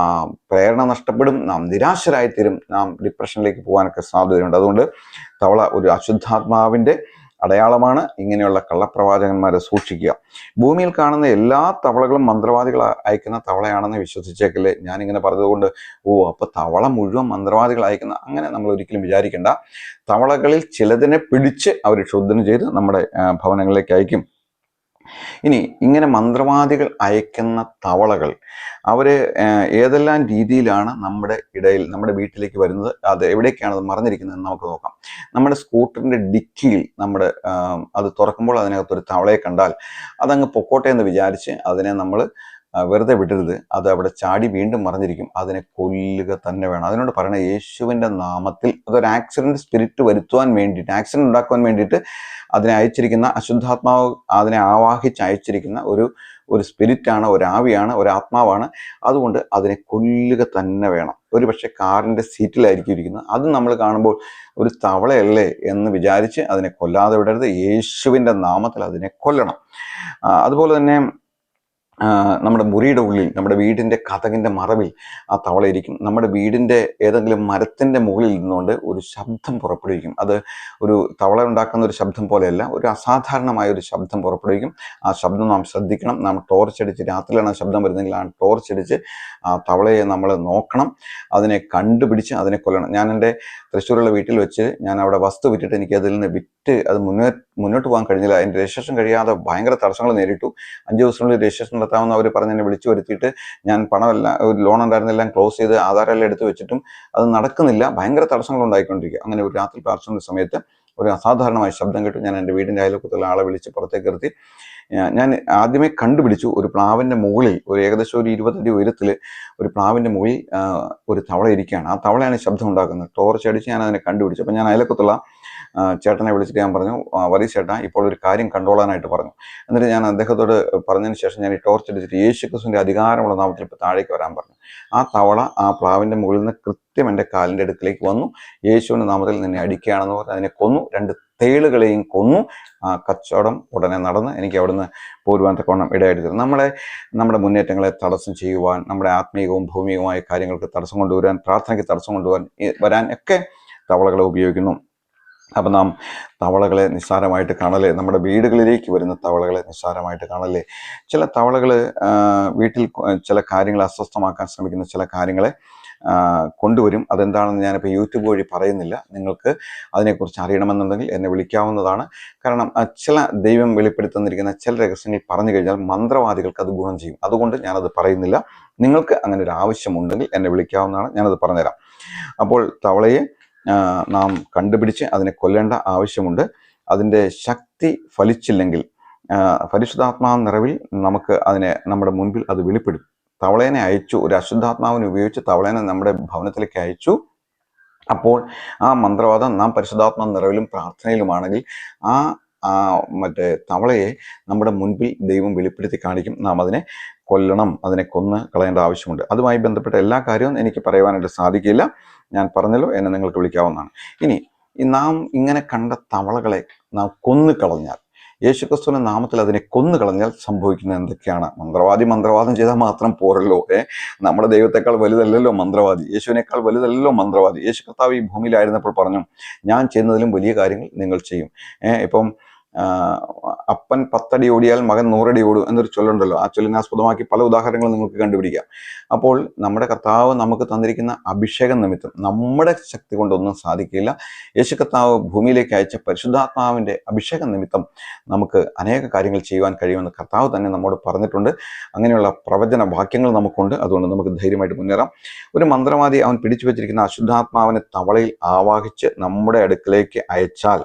പ്രേരണ നഷ്ടപ്പെടും, നാം നിരാശരായിത്തീരും, നാം ഡിപ്രഷനിലേക്ക് പോകാനൊക്കെ സാധ്യതയുണ്ട്. അതുകൊണ്ട് തവള ഒരു അശുദ്ധാത്മാവിൻ്റെ അടയാളമാണ്. ഇങ്ങനെയുള്ള കള്ളപ്രവാചകന്മാരെ സൂക്ഷിക്കുക. ഭൂമിയിൽ കാണുന്ന എല്ലാ തവളകളും മന്ത്രവാദികൾ അയക്കുന്ന തവളയാണെന്ന് വിശ്വസിച്ചേക്കല്ലേ. ഞാനിങ്ങനെ പറഞ്ഞതുകൊണ്ട് അപ്പോൾ തവള മുഴുവൻ മന്ത്രവാദികൾ അയക്കുന്ന, അങ്ങനെ നമ്മൾ ഒരിക്കലും വിചാരിക്കേണ്ട. തവളകളിൽ ചിലതിനെ പിടിച്ച് അവർ ശോധന ചെയ്ത് നമ്മുടെ ഭവനങ്ങളിലേക്ക് അയക്കും. ഇനി ഇങ്ങനെ മന്ത്രവാദികൾ അയക്കുന്ന തവളകൾ അവർ ഏതെല്ലാം രീതിയിലാണ് നമ്മുടെ ഇടയിൽ, നമ്മുടെ വീട്ടിലേക്ക് വരുന്നത്, അത് എവിടേക്കാണ് അത് മറഞ്ഞിരിക്കുന്നത് നമുക്ക് നോക്കാം. നമ്മുടെ സ്കൂട്ടറിൻ്റെ ഡിക്കിയിൽ അത് തുറക്കുമ്പോൾ അതിനകത്തൊരു തവളയെ കണ്ടാൽ അതങ്ങ് പൊക്കോട്ടെ എന്ന് വിചാരിച്ച് അതിനെ നമ്മൾ വെറുതെ വിടരുത്. അത് അവിടെ ചാടി വീണ്ടും മറിഞ്ഞിരിക്കും, അതിനെ കൊല്ലുക തന്നെ വേണം. അതിനോട് പറയണ യേശുവിൻ്റെ നാമത്തിൽ, അതൊരു ആക്സിഡൻറ്റ് സ്പിരിറ്റ് വരുത്തുവാൻ വേണ്ടിയിട്ട്, ആക്സിഡൻറ്റ് ഉണ്ടാക്കുവാൻ വേണ്ടിയിട്ട് അതിനെ അയച്ചിരിക്കുന്ന അശുദ്ധാത്മാവ്, അതിനെ ആവാഹിച്ച് അയച്ചിരിക്കുന്ന ഒരു സ്പിരിറ്റാണ്, ഒരു ആവിയാണ്, ഒരു ആത്മാവാണ്. അതുകൊണ്ട് അതിനെ കൊല്ലുക തന്നെ വേണം. ഒരു പക്ഷേ കാറിൻ്റെ സീറ്റിലായിരിക്കും ഇരിക്കുന്നത്, അത് നമ്മൾ കാണുമ്പോൾ ഒരു തവളയല്ലേ എന്ന് വിചാരിച്ച് അതിനെ കൊല്ലാതെ വിടരുത്. യേശുവിൻ്റെ നാമത്തിൽ അതിനെ കൊല്ലണം. അതുപോലെ തന്നെ നമ്മുടെ മുറിയുടെ ഉള്ളിൽ, നമ്മുടെ വീടിൻ്റെ കതകിൻ്റെ മറവിൽ ആ തവള ഇരിക്കും. നമ്മുടെ വീടിൻ്റെ ഏതെങ്കിലും മരത്തിൻ്റെ മുകളിൽ നിന്നുകൊണ്ട് ഒരു ശബ്ദം പുറപ്പെടുവിക്കും. അത് ഒരു തവള ഉണ്ടാക്കുന്ന ഒരു ശബ്ദം പോലെയല്ല, ഒരു അസാധാരണമായ ഒരു ശബ്ദം പുറപ്പെടുവിക്കും. ആ ശബ്ദം നാം ശ്രദ്ധിക്കണം. നാം ടോർച്ചടിച്ച്, രാത്രിയിലാണ് ആ ശബ്ദം വരുന്നതെങ്കിൽ ആ ടോർച്ചടിച്ച് ആ തവളയെ നമ്മൾ നോക്കണം, അതിനെ കണ്ടുപിടിച്ച് അതിനെ കൊല്ലണം. ഞാൻ എൻ്റെ തൃശ്ശൂരുള്ള വീട്ടിൽ വെച്ച് ഞാൻ അവിടെ വസ്തു വിറ്റിട്ട് എനിക്ക് അതിൽ നിന്ന് വിറ്റ് അത് മുന്നോട്ട് പോകാൻ കഴിഞ്ഞില്ല. അതിൻ്റെ രജിസ്ട്രേഷൻ കഴിയാതെ ഭയങ്കര തടസ്സങ്ങൾ നേരിട്ടു. 5 ദിവസത്തിനുള്ളിൽ രജിസ്ട്രേഷൻ നടത്താമെന്ന് അവർ പറഞ്ഞ് എന്നെ വിളിച്ചു വരുത്തിയിട്ട് ഞാൻ പണമെല്ലാം, ഒരു ലോൺ ഉണ്ടായിരുന്നെല്ലാം ക്ലോസ് ചെയ്ത് ആധാരമെല്ലാം എടുത്ത് വെച്ചിട്ടും അത് നടക്കുന്നില്ല. ഭയങ്കര തടസ്സങ്ങൾ ഉണ്ടായിക്കൊണ്ടിരിക്കുക. അങ്ങനെ ഒരു രാത്രി പ്രാർത്ഥന സമയത്ത് ഒരു അസാധാരണമായ ശബ്ദം കേട്ടു. ഞാൻ എൻ്റെ വീടിൻ്റെ അയൽവക്കത്തുള്ള ആളെ വിളിച്ച് പുറത്തേക്ക് നിർത്തി. ഞാൻ ആദ്യമേ കണ്ടുപിടിച്ചു, ഒരു പ്ലാവിൻ്റെ മുകളിൽ, ഒരു ഏകദേശം ഒരു 20 അടി ഉയരത്തിൽ ഒരു പ്ലാവിൻ്റെ മുകളിൽ ഒരു തവള ഇരിക്കുകയാണ്. ആ തവളയാണ് ശബ്ദം ഉണ്ടാക്കുന്നത്. ടോർച്ച് അടിച്ച് ഞാൻ അതിനെ കണ്ടുപിടിച്ചു. അപ്പം ഞാൻ അയൽവക്കത്തുള്ള ചേട്ടനെ വിളിച്ചിട്ട് ഞാൻ പറഞ്ഞു, വരീസ് ചേട്ടാ, ഇപ്പോൾ ഒരു കാര്യം കണ്ടോളാനായിട്ട് പറഞ്ഞു. എന്നിട്ട് ഞാൻ അദ്ദേഹത്തോട് പറഞ്ഞതിന് ശേഷം ഞാൻ ഈ ടോർച്ച് അടിച്ചിട്ട് യേശുക്രിസ്തുവിൻ്റെ അധികാരമുള്ള നാമത്തിൽ ഇപ്പോൾ താഴേക്ക് വരാൻ പറഞ്ഞു. ആ തവള ആ പ്ലാവിൻ്റെ മുകളിൽ നിന്ന് കൃത്യം എൻ്റെ കാലിൻ്റെ അടുക്കിലേക്ക് വന്നു. യേശുവിൻ്റെ നാമത്തിൽ നിന്നെ അടിക്കുകയാണെന്ന് പറഞ്ഞ് അതിനെ കൊന്നു. 2 തേളുകളെയും കൊന്നു. ആ കച്ചവടം ഉടനെ നടന്ന് എനിക്ക് അവിടുന്ന് പോരുവാൻ തക്കവണ്ണം ഇടയായിട്ട് തരും. നമ്മുടെ മുന്നേറ്റങ്ങളെ തടസ്സം ചെയ്യുവാൻ, നമ്മുടെ ആത്മീയവും ഭൗമികവുമായ കാര്യങ്ങൾക്ക് തടസ്സം കൊണ്ടുവരാൻ, പ്രാർത്ഥനയ്ക്ക് തടസ്സം വരാൻ ഒക്കെ തവളകളെ ഉപയോഗിക്കുന്നു. അപ്പം നാം തവളകളെ നിസ്സാരമായിട്ട് കാണല്ലേ. നമ്മുടെ വീടുകളിലേക്ക് വരുന്ന തവളകളെ നിസ്സാരമായിട്ട് കാണല്ലേ. ചില തവളകൾ വീട്ടിൽ ചില കാര്യങ്ങൾ അസ്വസ്ഥമാക്കാൻ ശ്രമിക്കുന്ന ചില കാര്യങ്ങളെ കൊണ്ടുവരും. അതെന്താണെന്ന് ഞാനിപ്പോൾ യൂട്യൂബ് വഴി പറയുന്നില്ല. നിങ്ങൾക്ക് അതിനെക്കുറിച്ച് അറിയണമെന്നുണ്ടെങ്കിൽ എന്നെ വിളിക്കാവുന്നതാണ്. കാരണം ചില ദൈവം വെളിപ്പെടുത്തുന്നിരിക്കുന്ന ചില രഹസ്യങ്ങൾ പറഞ്ഞു കഴിഞ്ഞാൽ മന്ത്രവാദികൾക്ക് അത് ഗുണം ചെയ്യും. അതുകൊണ്ട് ഞാനത് പറയുന്നില്ല. നിങ്ങൾക്ക് അങ്ങനെ ഒരു ആവശ്യമുണ്ടെങ്കിൽ എന്നെ വിളിക്കാവുന്നതാണ്, ഞാനത് പറഞ്ഞുതരാം. അപ്പോൾ തവളയെ നാം കണ്ടുപിടിച്ച് അതിനെ കൊല്ലേണ്ട ആവശ്യമുണ്ട്. അതിൻ്റെ ശക്തി ഫലിച്ചില്ലെങ്കിൽ പരിശുദ്ധാത്മാ നിറവിൽ നമുക്ക് അതിനെ നമ്മുടെ മുൻപിൽ അത് വെളിപ്പെടും. തവളേനെ അയച്ചു, ഒരു അശുദ്ധാത്മാവിനെ ഉപയോഗിച്ച് തവളേനെ നമ്മുടെ ഭവനത്തിലേക്ക് അയച്ചു. അപ്പോൾ ആ മന്ത്രവാദം നാം പരിശുദ്ധാത്മാ നിറവിലും പ്രാർത്ഥനയിലുമാണെങ്കിൽ മറ്റേ തവളയെ നമ്മുടെ മുൻപിൽ ദൈവം വെളിപ്പെടുത്തി കാണിക്കും. നാം അതിനെ കൊല്ലണം, അതിനെ കൊന്ന് കളയേണ്ട ആവശ്യമുണ്ട്. അതുമായി ബന്ധപ്പെട്ട എല്ലാ കാര്യവും എനിക്ക് പറയുവാനായിട്ട് സാധിക്കില്ല. ഞാൻ പറഞ്ഞല്ലോ, എന്നെ നിങ്ങൾക്ക് വിളിക്കാവുന്നതാണ്. ഇനി നാം ഇങ്ങനെ കണ്ട തവളകളെ നാം കൊന്നു കളഞ്ഞാൽ, യേശുക്രിസ്തുവിന്റെ നാമത്തിൽ അതിനെ കൊന്നു കളഞ്ഞാൽ സംഭവിക്കുന്നത് എന്തൊക്കെയാണ്? മന്ത്രവാദം ചെയ്താൽ മാത്രം പോരല്ലോ. നമ്മുടെ ദൈവത്തെക്കാൾ വലുതല്ലല്ലോ മന്ത്രവാദി, യേശുവിനേക്കാൾ വലുതല്ലല്ലോ മന്ത്രവാദി. യേശു കർത്താവ് ഈ ഭൂമിയിലായിരുന്നപ്പോൾ പറഞ്ഞു, ഞാൻ ചെയ്യുന്നതിലും വലിയ കാര്യങ്ങൾ നിങ്ങൾ ചെയ്യും. ഇപ്പം അപ്പൻ 10 അടി ഓടിയാൽ മകൻ 100 അടി ഓടും എന്നൊരു ചൊല്ലുണ്ടല്ലോ. ആ ചൊല്ലിനെ ആസ്പദമാക്കി പല ഉദാഹരണങ്ങളും നിങ്ങൾക്ക് കണ്ടുപിടിക്കാം. അപ്പോൾ നമ്മുടെ കർത്താവ് നമുക്ക് തന്നിരിക്കുന്ന അഭിഷേകം നിമിത്തം നമ്മുടെ ശക്തി കൊണ്ടൊന്നും സാധിക്കില്ല. യേശു കർത്താവ് ഭൂമിയിലേക്ക് അയച്ച പരിശുദ്ധാത്മാവിൻ്റെ അഭിഷേകം നിമിത്തം നമുക്ക് അനേക കാര്യങ്ങൾ ചെയ്യുവാൻ കഴിയുമെന്ന് കർത്താവ് തന്നെ നമ്മോട് പറഞ്ഞിട്ടുണ്ട്. അങ്ങനെയുള്ള പ്രവചന വാക്യങ്ങൾ നമുക്കുണ്ട്. അതുകൊണ്ട് നമുക്ക് ധൈര്യമായിട്ട് മുന്നേറാം. ഒരു മന്ത്രവാദി അവൻ പിടിച്ചു വെച്ചിരിക്കുന്ന അശുദ്ധാത്മാവിനെ തവളയിൽ ആവാഹിച്ച് നമ്മുടെ അടുക്കിലേക്ക് അയച്ചാൽ,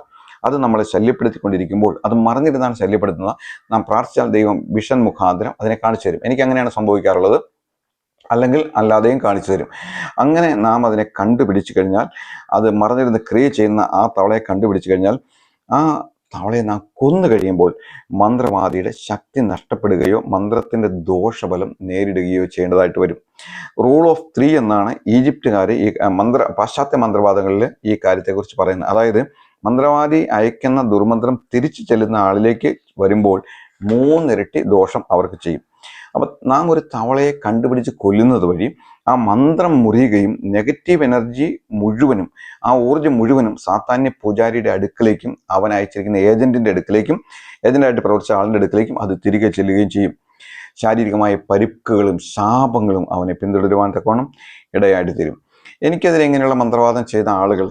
അത് നമ്മളെ ശല്യപ്പെടുത്തിക്കൊണ്ടിരിക്കുമ്പോൾ, അത് മറിഞ്ഞിരുന്നാണ് ശല്യപ്പെടുത്തുന്നത്. നാം പ്രാർത്ഥിച്ചാൽ ദൈവം വിഷൻ മുഖാന്തരം അതിനെ കാണിച്ചു തരും. എനിക്ക് അങ്ങനെയാണ് സംഭവിക്കാറുള്ളത്. അല്ലെങ്കിൽ അല്ലാതെയും കാണിച്ചു തരും. അങ്ങനെ നാം അതിനെ കണ്ടുപിടിച്ചു കഴിഞ്ഞാൽ, അത് മറിഞ്ഞിരുന്ന് ക്രിയ ചെയ്യുന്ന ആ തവളയെ കണ്ടുപിടിച്ചു കഴിഞ്ഞാൽ, ആ തവളയെ നാം കൊന്നു കഴിയുമ്പോൾ മന്ത്രവാദിയുടെ ശക്തി നഷ്ടപ്പെടുകയോ മന്ത്രത്തിൻ്റെ ദോഷഫലം നേരിടുകയോ ചെയ്യേണ്ടതായിട്ട് വരും. റൂൾ ഓഫ് 3 എന്നാണ് ഈജിപ്തുകാർ ഈ പാശ്ചാത്യ മന്ത്രവാദങ്ങളിൽ ഈ കാര്യത്തെക്കുറിച്ച് പറയുന്നത്. അതായത് മന്ത്രവാദി അയക്കുന്ന ദുർമന്ത്രം തിരിച്ചു ചെല്ലുന്ന ആളിലേക്ക് വരുമ്പോൾ 3 ഇരട്ടി ദോഷം അവർക്ക് ചെയ്യും. അപ്പം നാം ഒരു തവളയെ കണ്ടുപിടിച്ച് കൊല്ലുന്നത് വഴി ആ മന്ത്രം മുറിയുകയും നെഗറ്റീവ് എനർജി മുഴുവനും, ആ ഊർജ്ജം മുഴുവനും സാത്താന്യ പൂജാരിയുടെ അടുക്കിലേക്കും അവൻ അയച്ചിരിക്കുന്ന ഏജന്റിന്റെ അടുക്കിലേക്കും, ഏജന്റായിട്ട് പ്രവർത്തിച്ച ആളിൻ്റെ അടുക്കിലേക്കും അത് തിരികെ ചെല്ലുകയും ചെയ്യും. ശാരീരികമായ പരിക്കുകളും ശാപങ്ങളും അവനെ പിന്തുടരുവാൻ തക്കോണം ഇടയായിട്ട് തരും. എനിക്കെതിരെ ഇങ്ങനെയുള്ള മന്ത്രവാദം ചെയ്ത ആളുകൾ,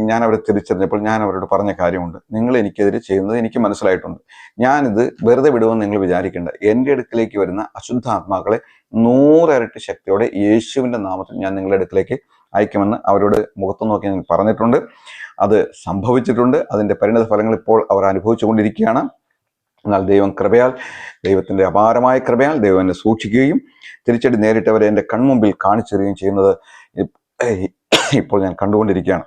ഞാൻ അവരെ തിരിച്ചറിഞ്ഞപ്പോൾ ഞാൻ അവരോട് പറഞ്ഞ കാര്യമുണ്ട്. നിങ്ങൾ എനിക്കെതിരെ ചെയ്യുന്നത് എനിക്ക് മനസ്സിലായിട്ടുണ്ട്. ഞാനിത് വെറുതെ വിടുമെന്ന് നിങ്ങൾ വിചാരിക്കേണ്ട. എൻ്റെ അടുക്കിലേക്ക് വരുന്ന അശുദ്ധാത്മാക്കളെ 100 ഇരട്ടി ശക്തിയോടെ യേശുവിൻ്റെ നാമത്തിൽ ഞാൻ നിങ്ങളുടെ അടുക്കിലേക്ക് അയക്കുമെന്ന് അവരോട് മുഖത്ത് നോക്കി ഞാൻ പറഞ്ഞിട്ടുണ്ട്. അത് സംഭവിച്ചിട്ടുണ്ട്. അതിൻ്റെ പരിണിത ഫലങ്ങൾ ഇപ്പോൾ അവർ അനുഭവിച്ചു കൊണ്ടിരിക്കുകയാണ്. എന്നാൽ ദൈവം കൃപയാൽ, ദൈവത്തിൻ്റെ അപാരമായ കൃപയാൽ ദൈവം എന്നെ സൂക്ഷിക്കുകയും തിരിച്ചടി നേരിട്ടവരെ എൻ്റെ കൺമുമ്പിൽ കാണിച്ചു തരികയും ചെയ്യുന്നത് ഇപ്പോൾ ഞാൻ കണ്ടുകൊണ്ടിരിക്കുകയാണ്.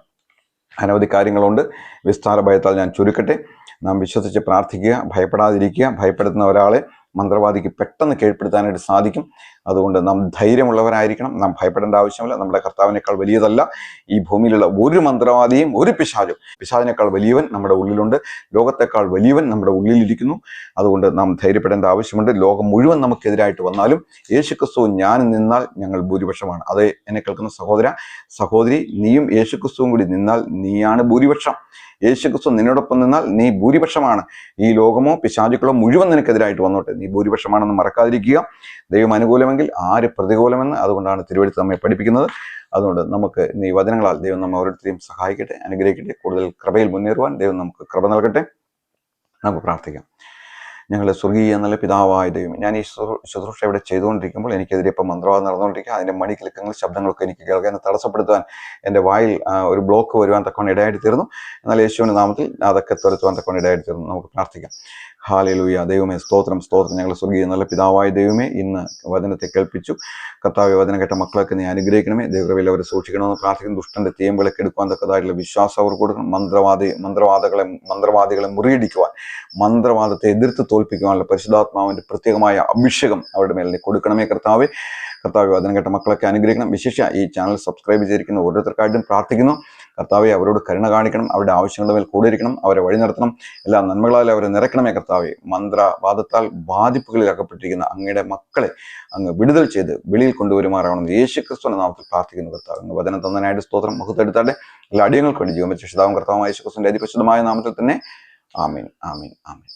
അനവധി കാര്യങ്ങളുണ്ട്. വിസ്താര ഭയത്താൽ ഞാൻ ചുരുക്കട്ടെ. നാം വിശ്വസിച്ച് പ്രാർത്ഥിക്കുക, ഭയപ്പെടാതിരിക്കുക. ഭയപ്പെടുത്തുന്ന ഒരാളെ മന്ത്രവാദിക്ക് പെട്ടെന്ന് കീഴ്പ്പെടുത്താനായിട്ട് സാധിക്കും. അതുകൊണ്ട് നാം ധൈര്യമുള്ളവരായിരിക്കണം. നാം ഭയപ്പെടേണ്ട ആവശ്യമില്ല. നമ്മുടെ കർത്താവിനേക്കാൾ വലിയതല്ല ഈ ഭൂമിയിലുള്ള ഒരു മന്ത്രവാദിയും ഒരു പിശാചും. പിശാചിനേക്കാൾ വലിയവൻ നമ്മുടെ ഉള്ളിലുണ്ട്. ലോകത്തെക്കാൾ വലിയവൻ നമ്മുടെ ഉള്ളിലിരിക്കുന്നു. അതുകൊണ്ട് നാം ധൈര്യപ്പെടേണ്ട ആവശ്യമുണ്ട്. ലോകം മുഴുവൻ നമുക്കെതിരായിട്ട് വന്നാലും യേശുക്രിസ്തുവും ഞാനും നിന്നാൽ ഞങ്ങൾ ഭൂരിപക്ഷമാണ്. അതെ, എന്നെ കേൾക്കുന്ന സഹോദര സഹോദരി, നീയും യേശുക്രിസ്തുവും കൂടി നിന്നാൽ നീയാണ് ഭൂരിപക്ഷം. യേശുക്രിസ്തു നിന്നോടൊപ്പം നിന്നാൽ നീ ഭൂരിപക്ഷമാണ്. ഈ ലോകമോ പിശാചുക്കളോ മുഴുവൻ നിനക്കെതിരായിട്ട് വന്നോട്ടെ, നീ ഭൂരിപക്ഷമാണെന്ന് മറക്കാതിരിക്കുക. ദൈവം അനുകൂലമെങ്കിൽ ആര് പ്രതികൂലമെന്ന് അതുകൊണ്ടാണ് തിരുവെഴുത്ത് നമ്മെ പഠിപ്പിക്കുന്നത്. അതുകൊണ്ട് നമുക്ക് ഈ വചനങ്ങളാൽ ദൈവം നമ്മെ ഓരോരുത്തരെയും സഹായിക്കട്ടെ, അനുഗ്രഹിക്കട്ടെ. കൂടുതൽ കൃപയിൽ മുന്നേറുവാൻ ദൈവം നമുക്ക് കൃപ നൽകട്ടെ. നമുക്ക് പ്രാർത്ഥിക്കാം. ഞങ്ങളുടെ സ്വർഗീയ നല്ല പിതാവായ ദൈവം, ഞാൻ ഈ ശുശ്രൂഷ ഇവിടെ ചെയ്തുകൊണ്ടിരിക്കുമ്പോൾ എനിക്കെതിരെ ഇപ്പം മന്ത്രവാദം നടന്നുകൊണ്ടിരിക്കുക. അതിൻ്റെ മണിക്കിലുക്കങ്ങൾ ശബ്ദങ്ങളൊക്കെ എനിക്ക് കേൾക്കാൻ തടസ്സപ്പെടുത്താൻ എൻ്റെ വായിൽ ഒരു ബ്ലോക്ക് വരുവാൻ തക്കവണ്ണം ഇടയായിട്ട് തീർന്നു. എന്നാൽ യേശുവിൻ്റെ നാമത്തിൽ അതൊക്കെ തുരത്തുവാൻ തക്കവണ്ണം ഇടയായിട്ട് തീർന്നു. നമുക്ക് പ്രാർത്ഥിക്കാം. ഹല്ലേലൂയ. ദൈവമേ സ്തോത്രം, സ്തോത്രം. ഞങ്ങളുടെ സ്വർഗീയ നല്ല പിതാവായ ദൈവമേ, ഇന്ന് വചനത്തെ കേൾപ്പിച്ചു കർത്താവെ, വചനം കേട്ട മക്കളൊക്കെ നീ അനുഗ്രഹിക്കണമേ. ദൈവകൃപയിൽ അവരെ സൂക്ഷിക്കണമെന്ന് പ്രാർത്ഥിക്കുന്നു. ദുഷ്ടന്റെ തീയമ്പുകളൊക്കെ എടുക്കുവാൻ തക്കതായിട്ടുള്ള വിശ്വാസം അവർക്ക് കൊടുക്കണം. മന്ത്രവാദികളെ മുറിയടിക്കുവാൻ, മന്ത്രവാദത്തെ എതിർത്ത് തോൽപ്പിക്കുവാനുള്ള പരിശുദ്ധാത്മാവിന്റെ പ്രത്യേകമായ അഭിഷേകം അവരുടെ മേൽ നീ കൊടുക്കണമേ കർത്താവെ. കർത്താവെ, വചനം കേട്ട മക്കളൊക്കെ അനുഗ്രഹിക്കണം. വിശേഷ ഈ ചാനൽ സബ്സ്ക്രൈബ് ചെയ്തിരിക്കുന്ന ഓരോരുത്തർക്കായിട്ടും പ്രാർത്ഥിക്കുന്നു. കർത്താവെ, അവരോട് കരുണ കാണിക്കണം. അവരുടെ ആവശ്യങ്ങളുടെ മേൽ കൂടെ ഇരിക്കണം. അവരെ വഴി നടത്തണം. എല്ലാ നന്മകളാൽ അവരെ നിറയ്ക്കണമേ കർത്താവെ. മന്ത്രവാദത്താൽ ബാധിപ്പുകളിൽ അകപ്പെട്ടിരിക്കുന്ന അങ്ങയുടെ മക്കളെ അങ്ങ് വിടുതൽ ചെയ്ത് വെളിയിൽ കൊണ്ടുവരുമാറാവണം. യേശുക്രിസ്തുവിന്റെ നാമത്തിൽ പ്രാർത്ഥിക്കുന്നു കർത്താവ്. അങ്ങ് വചനം തന്നതിനായിട്ട് സ്തോത്രം. മഹത്വെടുത്താട്ടെ. എല്ലാ അടിയങ്ങൾക്ക് വേണ്ടി ജീവൻ വെച്ച രക്ഷിതാവും കർത്താവായ യേശുക്രിസ്തുവിന്റെ അതിപരിശുദ്ധമായ നാമത്തിൽ തന്നെ ആമീൻ, ആമീൻ, ആമീൻ.